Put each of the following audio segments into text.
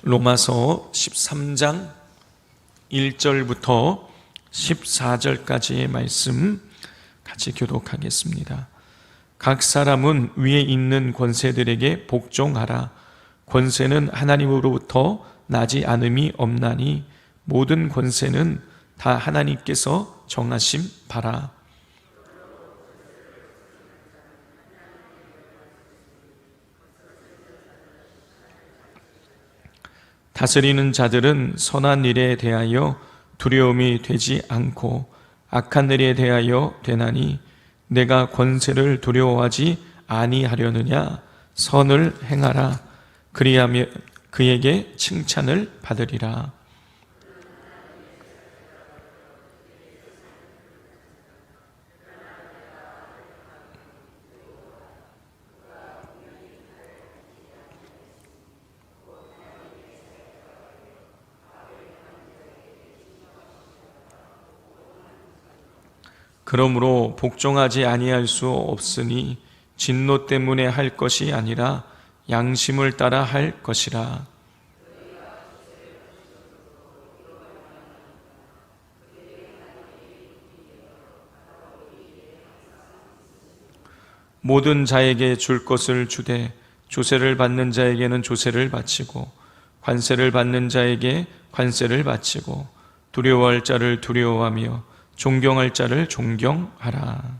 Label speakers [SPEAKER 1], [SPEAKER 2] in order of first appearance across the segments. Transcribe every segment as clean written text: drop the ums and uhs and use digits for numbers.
[SPEAKER 1] 로마서 13장 1절부터 14절까지의 말씀 같이 교독하겠습니다. 각 사람은 위에 있는 권세들에게 복종하라. 권세는 하나님으로부터 나지 않음이 없나니 모든 권세는 다 하나님께서 정하심 바라. 다스리는 자들은 선한 일에 대하여 두려움이 되지 않고 악한 일에 대하여 되나니 내가 권세를 두려워하지 아니하려느냐. 선을 행하라. 그리하면 그에게 칭찬을 받으리라. 그러므로 복종하지 아니할 수 없으니 진노 때문에 할 것이 아니라 양심을 따라 할 것이라. 모든 자에게 줄 것을 주되 조세를 받는 자에게는 조세를 바치고 관세를 받는 자에게 관세를 바치고 두려워할 자를 두려워하며 존경할 자를 존경하라.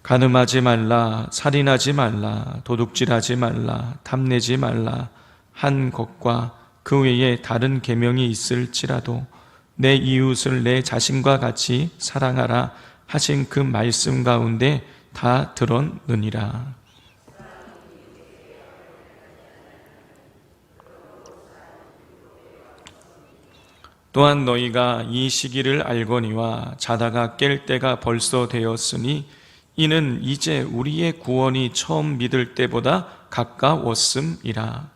[SPEAKER 1] 간음하지 말라, 살인하지 말라, 도둑질하지 말라, 탐내지 말라 한 것과 그 외에 다른 계명이 있을지라도 내 이웃을 내 자신과 같이 사랑하라 하신 그 말씀 가운데 다 들었느니라. 또한 너희가 이 시기를 알거니와 자다가 깰 때가 벌써 되었으니 이는 이제 우리의 구원이 처음 믿을 때보다 가까웠음이라.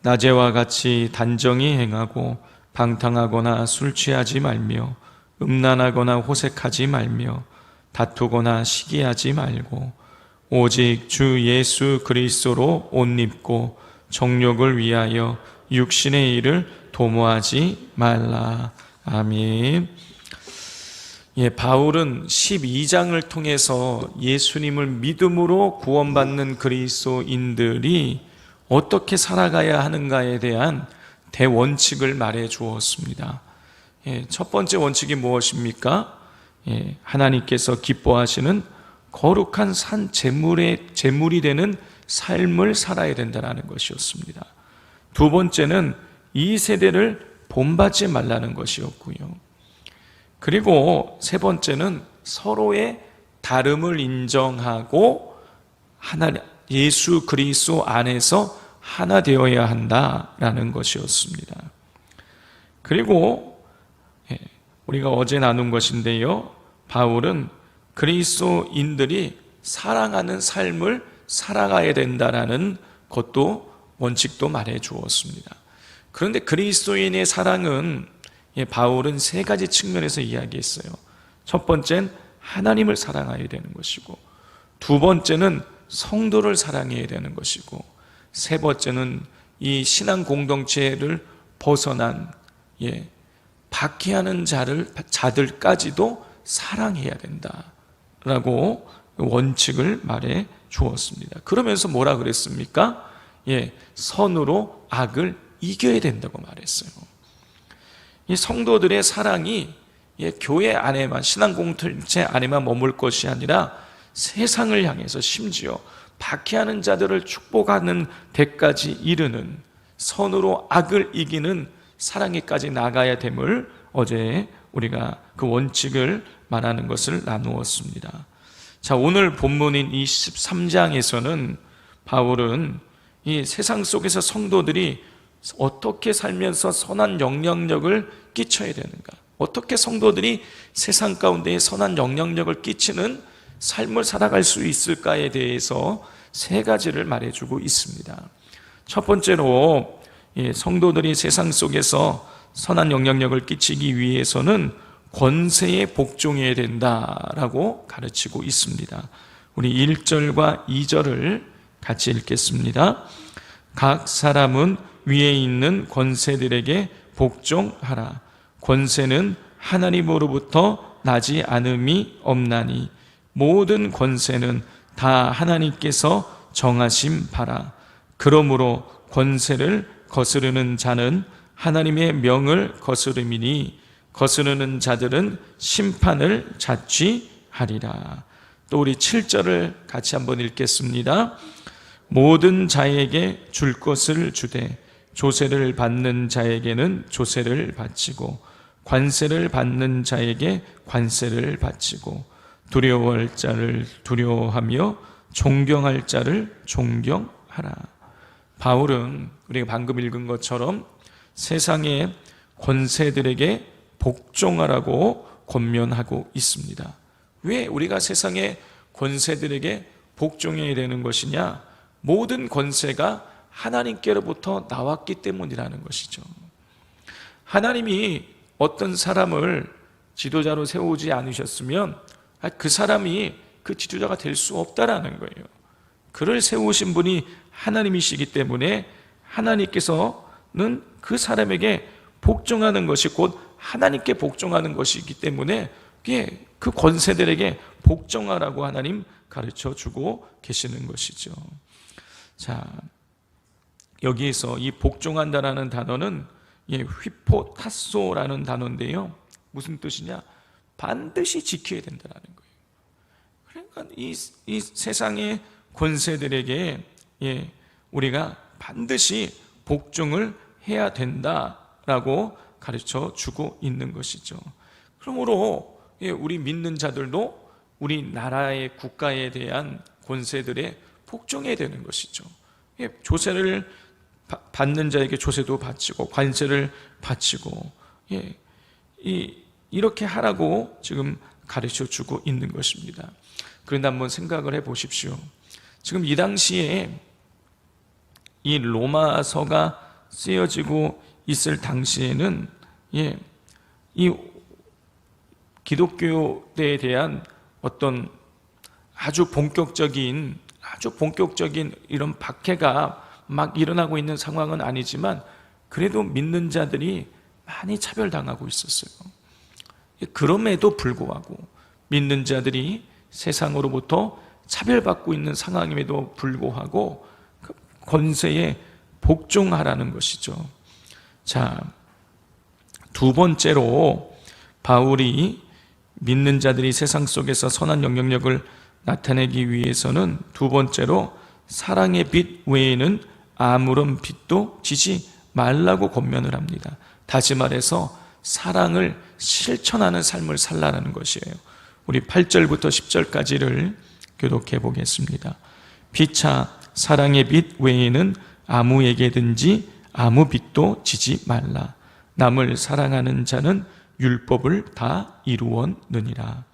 [SPEAKER 1] 낮에와 같이 단정히 행하고 방탕하거나 술 취하지 말며 음란하거나 호색하지 말며 다투거나 시기하지 말고 오직 주 예수 그리스도로 옷 입고 정욕을 위하여 육신의 일을 도모하지 말라. 아멘. 바울은 12장을 통해서 예수님을 믿음으로 구원받는 그리스도인들이 어떻게 살아가야 하는가에 대한 대원칙을 말해 주었습니다. 첫 번째 원칙이 무엇입니까? 하나님께서 기뻐하시는 거룩한 산 제물이 되는 삶을 살아야 된다는 것이었습니다. 두 번째는 이 세대를 본받지 말라는 것이었고요. 그리고 세 번째는 서로의 다름을 인정하고 예수 그리스도 안에서 하나 되어야 한다라는 것이었습니다. 그리고 우리가 어제 나눈 것인데요, 바울은 그리스도인들이 사랑하는 삶을 살아가야 된다라는 것도 원칙도 말해 주었습니다. 그런데 그리스도인의 사랑은 바울은 세 가지 측면에서 이야기했어요. 첫 번째는 하나님을 사랑해야 되는 것이고, 두 번째는 성도를 사랑해야 되는 것이고, 세 번째는 이 신앙 공동체를 벗어난 박해하는 자들까지도 사랑해야 된다라고 원칙을 말해 주었습니다. 그러면서 뭐라 그랬습니까? 선으로 악을 이겨야 된다고 말했어요. 이 성도들의 사랑이 교회 안에만, 신앙 공동체 안에만 머물 것이 아니라 세상을 향해서 심지어 박해하는 자들을 축복하는 데까지 이르는 선으로 악을 이기는 사랑에까지 나가야 됨을 어제 우리가 그 원칙을 말하는 것을 나누었습니다. 자, 오늘 본문인 이 13장에서는 바울은 이 세상 속에서 성도들이 어떻게 살면서 선한 영향력을 끼쳐야 되는가, 어떻게 성도들이 세상 가운데 선한 영향력을 끼치는 삶을 살아갈 수 있을까에 대해서 세 가지를 말해주고 있습니다. 첫 번째로 성도들이 세상 속에서 선한 영향력을 끼치기 위해서는 권세에 복종해야 된다라고 가르치고 있습니다. 우리 1절과 2절을 같이 읽겠습니다. 각 사람은 위에 있는 권세들에게 복종하라. 권세는 하나님으로부터 나지 않음이 없나니 모든 권세는 다 하나님께서 정하신 바라. 그러므로 권세를 거스르는 자는 하나님의 명을 거스름이니 거스르는 자들은 심판을 자취하리라. 또 우리 7절을 같이 한번 읽겠습니다. 모든 자에게 줄 것을 주되 조세를 받는 자에게는 조세를 바치고 관세를 받는 자에게 관세를 바치고 두려워할 자를 두려워하며 존경할 자를 존경하라. 바울은 우리가 방금 읽은 것처럼 세상의 권세들에게 복종하라고 권면하고 있습니다. 왜 우리가 세상의 권세들에게 복종해야 되는 것이냐? 모든 권세가 하나님께로부터 나왔기 때문이라는 것이죠. 하나님이 어떤 사람을 지도자로 세우지 않으셨으면 그 사람이 그 지도자가 될 수 없다라는 거예요. 그를 세우신 분이 하나님이시기 때문에 하나님께서는 그 사람에게 복종하는 것이 곧 하나님께 복종하는 것이기 때문에 그 권세들에게 복종하라고 하나님 가르쳐 주고 계시는 것이죠. 자, 여기에서 이 복종한다라는 단어는 휘포타소라는 단어인데요. 무슨 뜻이냐? 반드시 지켜야 된다는 거예요. 그러니까 이 세상의 권세들에게 우리가 반드시 복종을 해야 된다라고 가르쳐 주고 있는 것이죠. 그러므로 우리 믿는 자들도 우리 나라의 국가에 대한 권세들에 복종해야 되는 것이죠. 조세를 받는 자에게 조세도 바치고 관세를 바치고 이렇게 하라고 지금 가르쳐 주고 있는 것입니다. 그런데 한번 생각을 해 보십시오. 지금 이 당시에 이 로마서가 쓰여지고 있을 당시에는 이 기독교에 대한 어떤 아주 본격적인 이런 박해가 막 일어나고 있는 상황은 아니지만 그래도 믿는 자들이 많이 차별당하고 있었어요. 그럼에도 불구하고 믿는 자들이 세상으로부터 차별받고 있는 상황임에도 불구하고 권세에 복종하라는 것이죠. 자, 두 번째로 바울이 믿는 자들이 세상 속에서 선한 영향력을 나타내기 위해서는 두 번째로 사랑의 빛 외에는 아무런 빛도 지지 말라고 권면을 합니다. 다시 말해서 사랑을 실천하는 삶을 살라는 것이에요. 우리 8절부터 10절까지를 교독해 보겠습니다. 피차 사랑의 빛 외에는 아무에게든지 아무 빛도 지지 말라. 남을 사랑하는 자는 율법을 다 이루었느니라.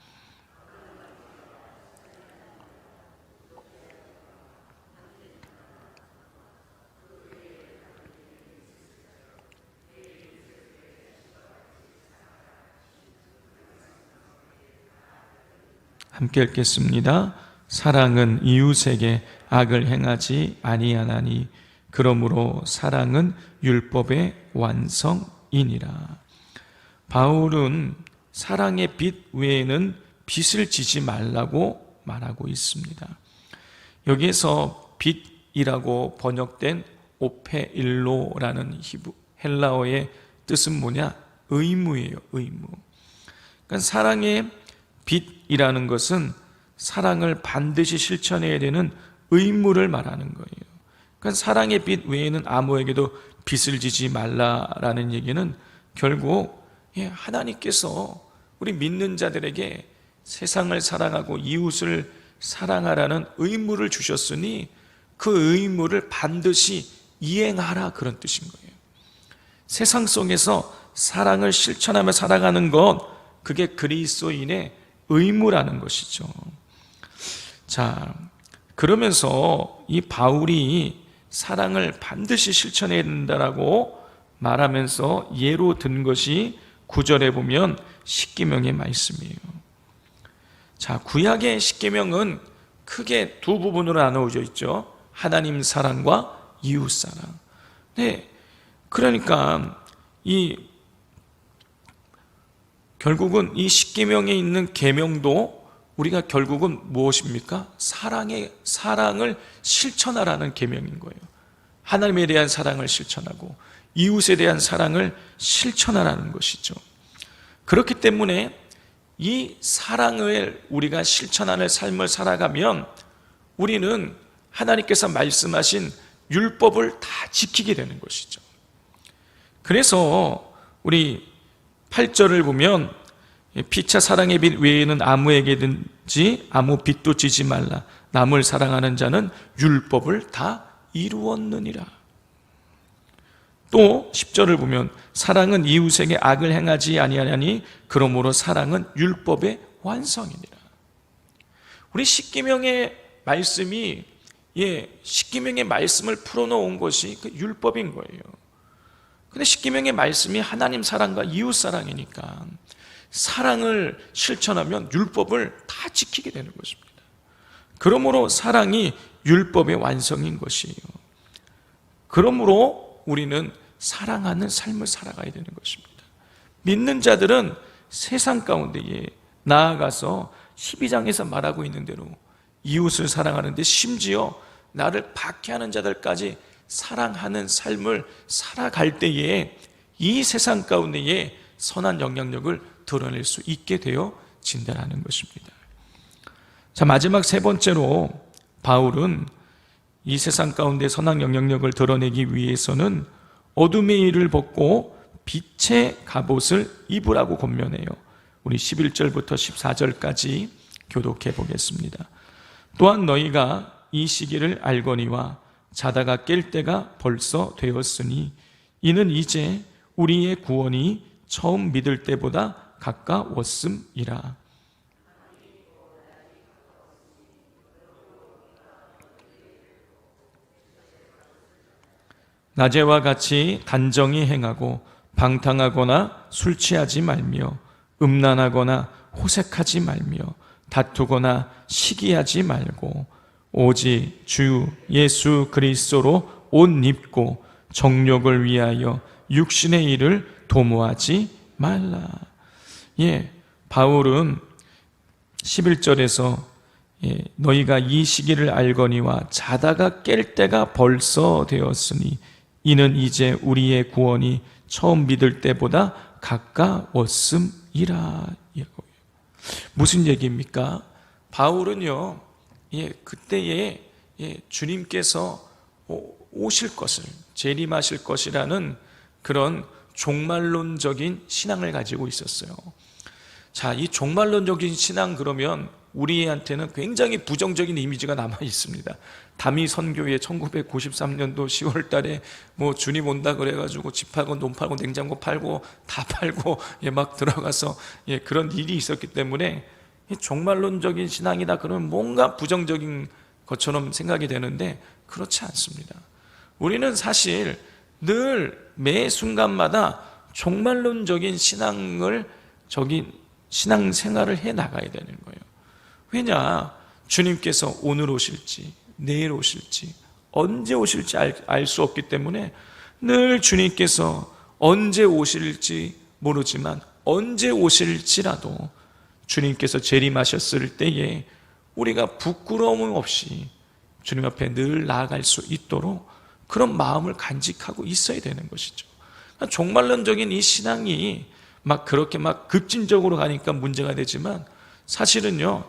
[SPEAKER 1] 함께 읽겠습니다. 사랑은 이웃에게 악을 행하지 아니하나니 그러므로 사랑은 율법의 완성이니라. 바울은 사랑의 빛 외에는 빛을 지지 말라고 말하고 있습니다. 여기에서 빛이라고 번역된 오페일로라는 헬라어의 뜻은 뭐냐? 의무예요, 의무. 그러니까 사랑의 빛이라는 것은 사랑을 반드시 실천해야 되는 의무를 말하는 거예요. 그러니까 사랑의 빛 외에는 아무에게도 빛을 지지 말라라는 얘기는 결국 하나님께서 우리 믿는 자들에게 세상을 사랑하고 이웃을 사랑하라는 의무를 주셨으니 그 의무를 반드시 이행하라, 그런 뜻인 거예요. 세상 속에서 사랑을 실천하며 살아가는 것, 그게 그리스도인의 의무라는 것이죠. 자, 그러면서 이 바울이 사랑을 반드시 실천해야 된다라고 말하면서 예로 든 것이 9절에 보면 십계명의 말씀이에요. 자, 구약의 십계명은 크게 두 부분으로 나누어져 있죠. 하나님 사랑과 이웃 사랑. 네, 그러니까 결국은 이 십계명에 있는 계명도 우리가 결국은 무엇입니까? 사랑을 실천하라는 계명인 거예요. 하나님에 대한 사랑을 실천하고 이웃에 대한 사랑을 실천하라는 것이죠. 그렇기 때문에 이 사랑을 우리가 실천하는 삶을 살아가면 우리는 하나님께서 말씀하신 율법을 다 지키게 되는 것이죠. 그래서 우리 8절을 보면 피차 사랑의 빛 외에는 아무에게든지 아무 빛도 지지 말라. 남을 사랑하는 자는 율법을 다 이루었느니라. 또 10절을 보면 사랑은 이웃에게 악을 행하지 아니하냐니 그러므로 사랑은 율법의 완성이니라. 우리 십계명의 말씀이 십계명의 말씀을 풀어놓은 것이 그 율법인 거예요. 근데 십계명의 말씀이 하나님 사랑과 이웃 사랑이니까 사랑을 실천하면 율법을 다 지키게 되는 것입니다. 그러므로 사랑이 율법의 완성인 것이에요. 그러므로 우리는 사랑하는 삶을 살아가야 되는 것입니다. 믿는 자들은 세상 가운데에 나아가서 12장에서 말하고 있는 대로 이웃을 사랑하는데 심지어 나를 박해하는 자들까지 사랑하는 삶을 살아갈 때에 이 세상 가운데에 선한 영향력을 드러낼 수 있게 되어진다는 것입니다. 자, 마지막 세 번째로 바울은 이 세상 가운데 선한 영향력을 드러내기 위해서는 어둠의 일을 벗고 빛의 갑옷을 입으라고 권면해요. 우리 11절부터 14절까지 교독해 보겠습니다. 또한 너희가 이 시기를 알거니와 자다가 깰 때가 벌써 되었으니 이는 이제 우리의 구원이 처음 믿을 때보다 가까웠음이라. 낮에와 같이 단정히 행하고 방탕하거나 술 취하지 말며 음란하거나 호색하지 말며 다투거나 시기하지 말고 오직 주 예수 그리스도로 옷 입고 정욕을 위하여 육신의 일을 도모하지 말라. 바울은 11절에서 너희가 이 시기를 알거니와 자다가 깰 때가 벌써 되었으니 이는 이제 우리의 구원이 처음 믿을 때보다 가까웠음이라. 무슨 얘기입니까? 바울은요, 그때에 주님께서 오실 것을, 재림하실 것이라는 그런 종말론적인 신앙을 가지고 있었어요. 자, 이 종말론적인 신앙 그러면 우리한테는 굉장히 부정적인 이미지가 남아 있습니다. 담이 선교회 1993년도 10월 달에 주님 온다 그래가지고 집 팔고 논 팔고 냉장고 팔고 다 팔고 막 들어가서 그런 일이 있었기 때문에 종말론적인 신앙이다 그러면 뭔가 부정적인 것처럼 생각이 되는데 그렇지 않습니다. 우리는 사실 늘 매 순간마다 종말론적인 신앙생활을 해 나가야 되는 거예요. 왜냐? 주님께서 오늘 오실지 내일 오실지 언제 오실지 알 수 없기 때문에 늘 주님께서 언제 오실지 모르지만 언제 오실지라도 주님께서 재림하셨을 때에 우리가 부끄러움 없이 주님 앞에 늘 나아갈 수 있도록 그런 마음을 간직하고 있어야 되는 것이죠. 종말론적인 이 신앙이 그렇게 급진적으로 가니까 문제가 되지만 사실은요,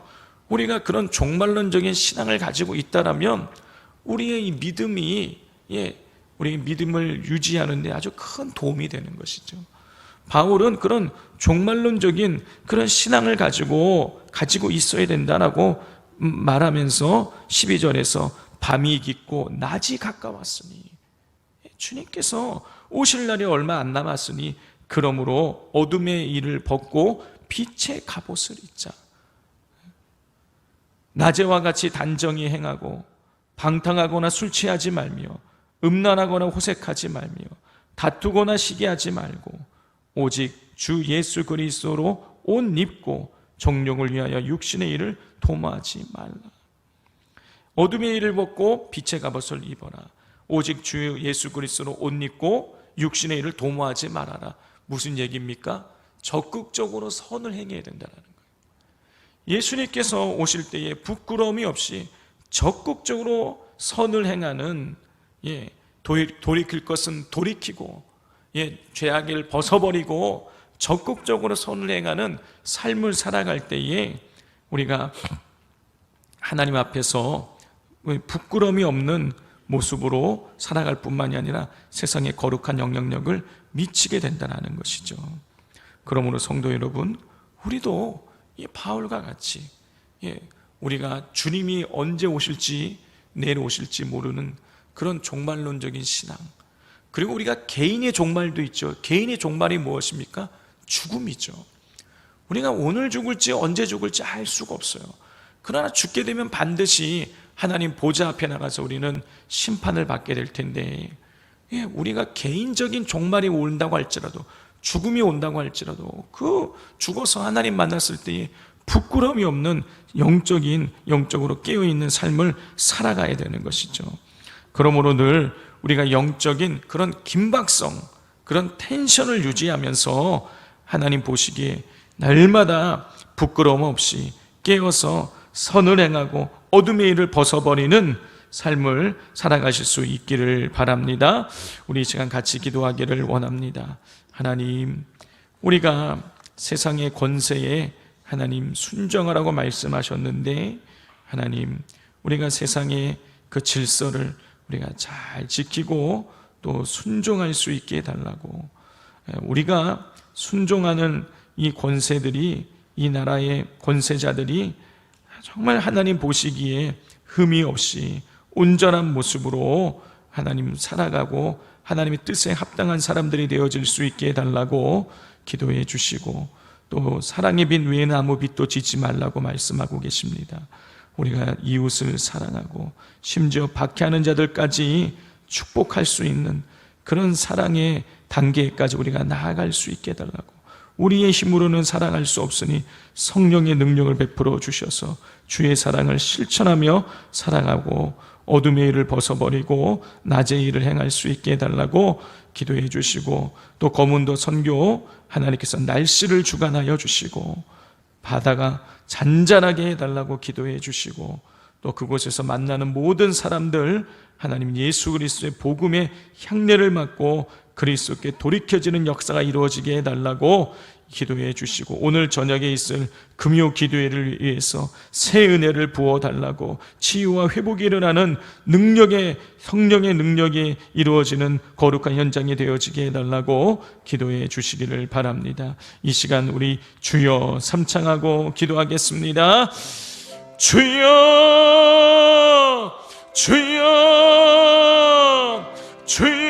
[SPEAKER 1] 우리가 그런 종말론적인 신앙을 가지고 있다라면 우리의 이 믿음이 우리의 믿음을 유지하는 데 아주 큰 도움이 되는 것이죠. 바울은 그런 종말론적인 그런 신앙을 가지고 있어야 된다라고 말하면서 12절에서 밤이 깊고 낮이 가까웠으니 주님께서 오실 날이 얼마 안 남았으니 그러므로 어둠의 일을 벗고 빛의 갑옷을 입자. 낮에와 같이 단정히 행하고 방탕하거나 술 취하지 말며 음란하거나 호색하지 말며 다투거나 시기하지 말고 오직 주 예수 그리스도로 옷 입고 정욕을 위하여 육신의 일을 도모하지 말라. 어둠의 일을 벗고 빛의 갑옷을 입어라. 오직 주 예수 그리스도로 옷 입고 육신의 일을 도모하지 말아라. 무슨 얘기입니까? 적극적으로 선을 행해야 된다는 거예요. 예수님께서 오실 때에 부끄러움이 없이 적극적으로 선을 행하는, 돌이킬 것은 돌이키고, 죄악을 벗어버리고 적극적으로 선을 행하는 삶을 살아갈 때에 우리가 하나님 앞에서 부끄러움이 없는 모습으로 살아갈 뿐만이 아니라 세상에 거룩한 영향력을 미치게 된다는 것이죠. 그러므로 성도 여러분, 우리도 이 바울과 같이 우리가 주님이 언제 오실지 내일 오실지 모르는 그런 종말론적인 신앙, 그리고 우리가 개인의 종말도 있죠. 개인의 종말이 무엇입니까? 죽음이죠. 우리가 오늘 죽을지 언제 죽을지 알 수가 없어요. 그러나 죽게 되면 반드시 하나님 보좌 앞에 나가서 우리는 심판을 받게 될 텐데, 우리가 개인적인 종말이 온다고 할지라도, 죽음이 온다고 할지라도 그 죽어서 하나님 만났을 때에 부끄러움이 없는 영적으로 깨어있는 삶을 살아가야 되는 것이죠. 그러므로 늘 우리가 영적인 그런 긴박성, 그런 텐션을 유지하면서 하나님 보시기에 날마다 부끄러움 없이 깨어서 선을 행하고 어둠의 일을 벗어버리는 삶을 살아가실 수 있기를 바랍니다. 우리 이 시간 같이 기도하기를 원합니다. 하나님, 우리가 세상의 권세에 하나님 순종하라고 말씀하셨는데, 하나님, 우리가 세상의 그 질서를 우리가 잘 지키고 또 순종할 수 있게 해달라고, 우리가 순종하는 이 권세들이, 이 나라의 권세자들이 정말 하나님 보시기에 흠이 없이 온전한 모습으로 하나님 살아가고 하나님의 뜻에 합당한 사람들이 되어질 수 있게 해달라고 기도해 주시고, 또 사랑의 빛 외에는 아무 빛도 지지 말라고 말씀하고 계십니다. 우리가 이웃을 사랑하고 심지어 박해하는 자들까지 축복할 수 있는 그런 사랑의 단계까지 우리가 나아갈 수 있게 해달라고, 우리의 힘으로는 사랑할 수 없으니 성령의 능력을 베풀어 주셔서 주의 사랑을 실천하며 살아가고 어둠의 일을 벗어버리고 낮의 일을 행할 수 있게 해달라고 기도해 주시고, 또 거문도 선교 하나님께서 날씨를 주관하여 주시고 바다가 잔잔하게 해달라고 기도해 주시고, 또 그곳에서 만나는 모든 사람들 하나님 예수 그리스도의 복음의 향례를 맡고 그리스도께 돌이켜지는 역사가 이루어지게 해달라고 기도해 주시고, 오늘 저녁에 있을 금요 기도회를 위해서 새 은혜를 부어달라고, 치유와 회복이 일어나는 능력의, 성령의 능력이 이루어지는 거룩한 현장이 되어지게 해달라고 기도해 주시기를 바랍니다. 이 시간 우리 주여 삼창하고 기도하겠습니다. 주여, 주여, 주여.